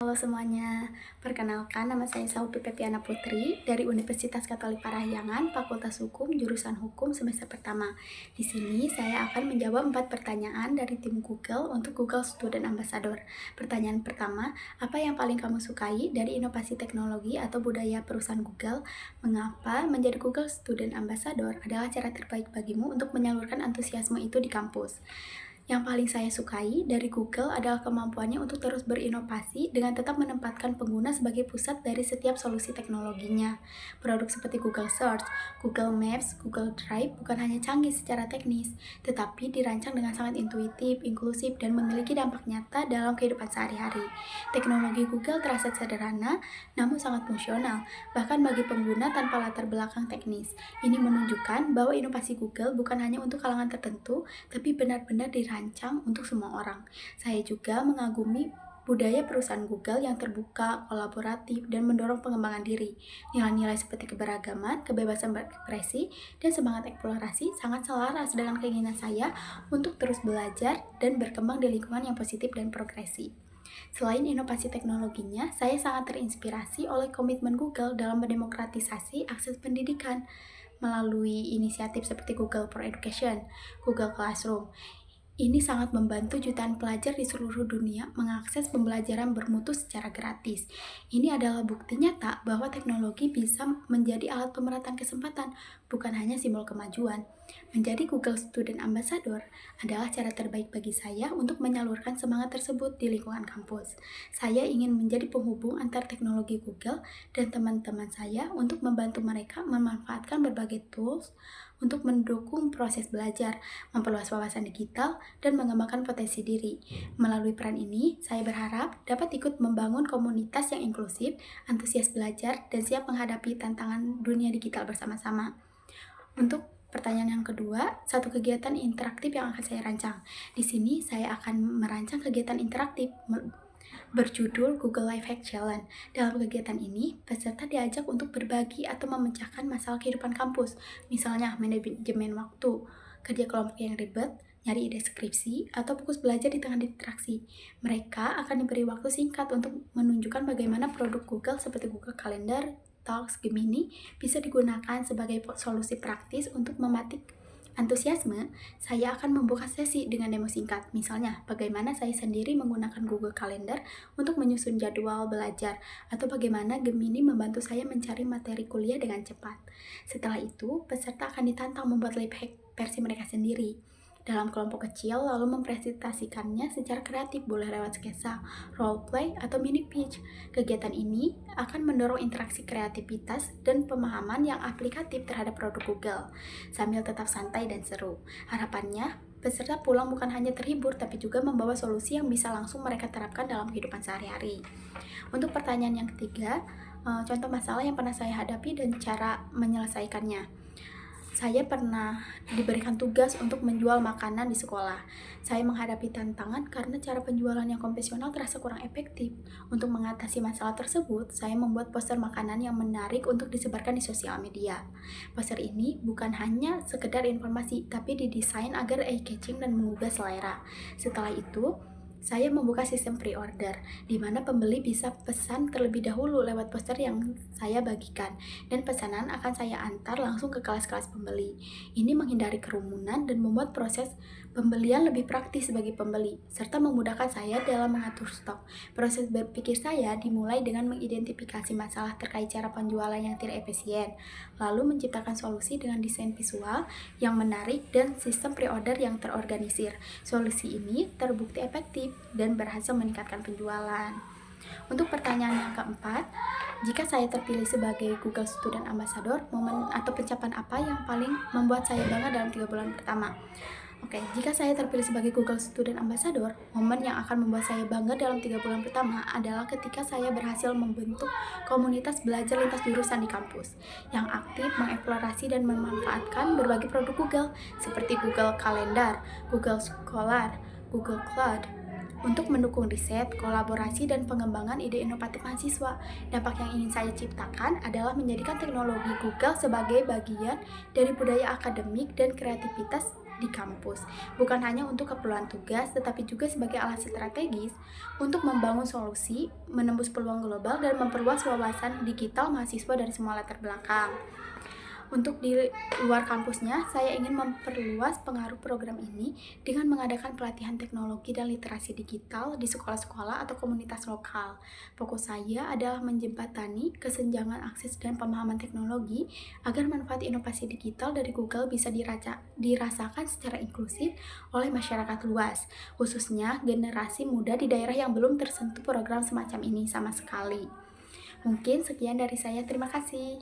Halo semuanya, perkenalkan nama saya Saupi Pepiana Putri dari Universitas Katolik Parahyangan, Fakultas Hukum, jurusan Hukum semester pertama. Di sini saya akan menjawab 4 pertanyaan dari tim Google untuk Google Student Ambassador. Pertanyaan pertama, apa yang paling kamu sukai dari inovasi teknologi atau budaya perusahaan Google? Mengapa menjadi Google Student Ambassador adalah cara terbaik bagimu untuk menyalurkan antusiasme itu di kampus? Yang paling saya sukai dari Google adalah kemampuannya untuk terus berinovasi dengan tetap menempatkan pengguna sebagai pusat dari setiap solusi teknologinya. Produk seperti Google Search, Google Maps, Google Drive bukan hanya canggih secara teknis, tetapi dirancang dengan sangat intuitif, inklusif, dan memiliki dampak nyata dalam kehidupan sehari-hari. Teknologi Google terasa sederhana, namun sangat fungsional, bahkan bagi pengguna tanpa latar belakang teknis. Ini menunjukkan bahwa inovasi Google bukan hanya untuk kalangan tertentu, tapi benar-benar dirancang untuk semua orang. Saya juga mengagumi budaya perusahaan Google yang terbuka, kolaboratif, dan mendorong pengembangan diri. Nilai-nilai seperti keberagaman, kebebasan berekspresi, dan semangat eksplorasi sangat selaras dengan keinginan saya untuk terus belajar dan berkembang di lingkungan yang positif dan progresif. Selain inovasi teknologinya, saya sangat terinspirasi oleh komitmen Google dalam mendemokratisasi akses pendidikan melalui inisiatif seperti Google for Education, Google Classroom. Ini sangat membantu jutaan pelajar di seluruh dunia mengakses pembelajaran bermutu secara gratis. Ini adalah bukti nyata bahwa teknologi bisa menjadi alat pemerataan kesempatan, bukan hanya simbol kemajuan. Menjadi Google Student Ambassador adalah cara terbaik bagi saya untuk menyalurkan semangat tersebut di lingkungan kampus. Saya ingin menjadi penghubung antar teknologi Google dan teman-teman saya untuk membantu mereka memanfaatkan berbagai tools untuk mendukung proses belajar, memperluas wawasan digital, dan mengembangkan potensi diri. Melalui peran ini, saya berharap dapat ikut membangun komunitas yang inklusif, antusias belajar, dan siap menghadapi tantangan dunia digital bersama-sama. Untuk pertanyaan yang kedua, satu kegiatan interaktif yang akan saya rancang. Di sini saya akan merancang kegiatan interaktif berjudul Google Life Hack Challenge. Dalam kegiatan ini, peserta diajak untuk berbagi atau memecahkan masalah kehidupan kampus, misalnya manajemen waktu, kerja kelompok yang ribet, nyari ide skripsi, atau fokus belajar di tengah distraksi. Mereka akan diberi waktu singkat untuk menunjukkan bagaimana produk Google seperti Google Calendar, Talks, Gemini bisa digunakan sebagai solusi praktis untuk mematik antusiasme. Saya akan membuka sesi dengan demo singkat, misalnya bagaimana saya sendiri menggunakan Google Calendar untuk menyusun jadwal belajar, atau bagaimana Gemini membantu saya mencari materi kuliah dengan cepat. Setelah itu, peserta akan ditantang membuat life hack versi mereka sendiri dalam kelompok kecil, lalu mempresentasikannya secara kreatif, boleh lewat sketsa, roleplay, atau mini pitch. Kegiatan ini akan mendorong interaksi kreativitas dan pemahaman yang aplikatif terhadap produk Google, sambil tetap santai dan seru. Harapannya, peserta pulang bukan hanya terhibur, tapi juga membawa solusi yang bisa langsung mereka terapkan dalam kehidupan sehari-hari. Untuk pertanyaan yang ketiga, contoh masalah yang pernah saya hadapi dan cara menyelesaikannya. Saya pernah diberikan tugas untuk menjual makanan di sekolah. Saya menghadapi tantangan karena cara penjualan yang konvensional terasa kurang efektif. Untuk mengatasi masalah tersebut, saya membuat poster makanan yang menarik untuk disebarkan di sosial media. Poster ini bukan hanya sekedar informasi, tapi didesain agar eye-catching dan menggugah selera. Setelah itu, saya membuka sistem pre-order, di mana pembeli bisa pesan terlebih dahulu lewat poster yang saya bagikan, dan pesanan akan saya antar langsung ke kelas-kelas pembeli. Ini menghindari kerumunan dan membuat proses pembelian lebih praktis bagi pembeli, serta memudahkan saya dalam mengatur stok. Proses berpikir saya dimulai dengan mengidentifikasi masalah terkait cara penjualan yang tidak efisien, lalu menciptakan solusi dengan desain visual yang menarik dan sistem pre-order yang terorganisir. Solusi ini terbukti efektif dan berhasil meningkatkan penjualan. Untuk pertanyaan yang keempat, jika saya terpilih sebagai Google Student Ambassador, momen atau pencapaian apa yang paling membuat saya bangga dalam 3 bulan pertama? Jika saya terpilih sebagai Google Student Ambassador, momen yang akan membuat saya bangga dalam 3 bulan pertama adalah ketika saya berhasil membentuk komunitas belajar lintas jurusan di kampus, yang aktif mengeksplorasi dan memanfaatkan berbagai produk Google, seperti Google Calendar, Google Scholar, Google Cloud, untuk mendukung riset, kolaborasi, dan pengembangan ide inovatif mahasiswa. Dampak yang ingin saya ciptakan adalah menjadikan teknologi Google sebagai bagian dari budaya akademik dan kreativitas di kampus, bukan hanya untuk keperluan tugas, tetapi juga sebagai alat strategis untuk membangun solusi, menembus peluang global, dan memperluas wawasan digital mahasiswa dari semua latar belakang. Untuk di luar kampusnya, saya ingin memperluas pengaruh program ini dengan mengadakan pelatihan teknologi dan literasi digital di sekolah-sekolah atau komunitas lokal. Fokus saya adalah menjembatani kesenjangan akses dan pemahaman teknologi agar manfaat inovasi digital dari Google bisa dirasakan secara inklusif oleh masyarakat luas, khususnya generasi muda di daerah yang belum tersentuh program semacam ini sama sekali. Mungkin sekian dari saya, terima kasih.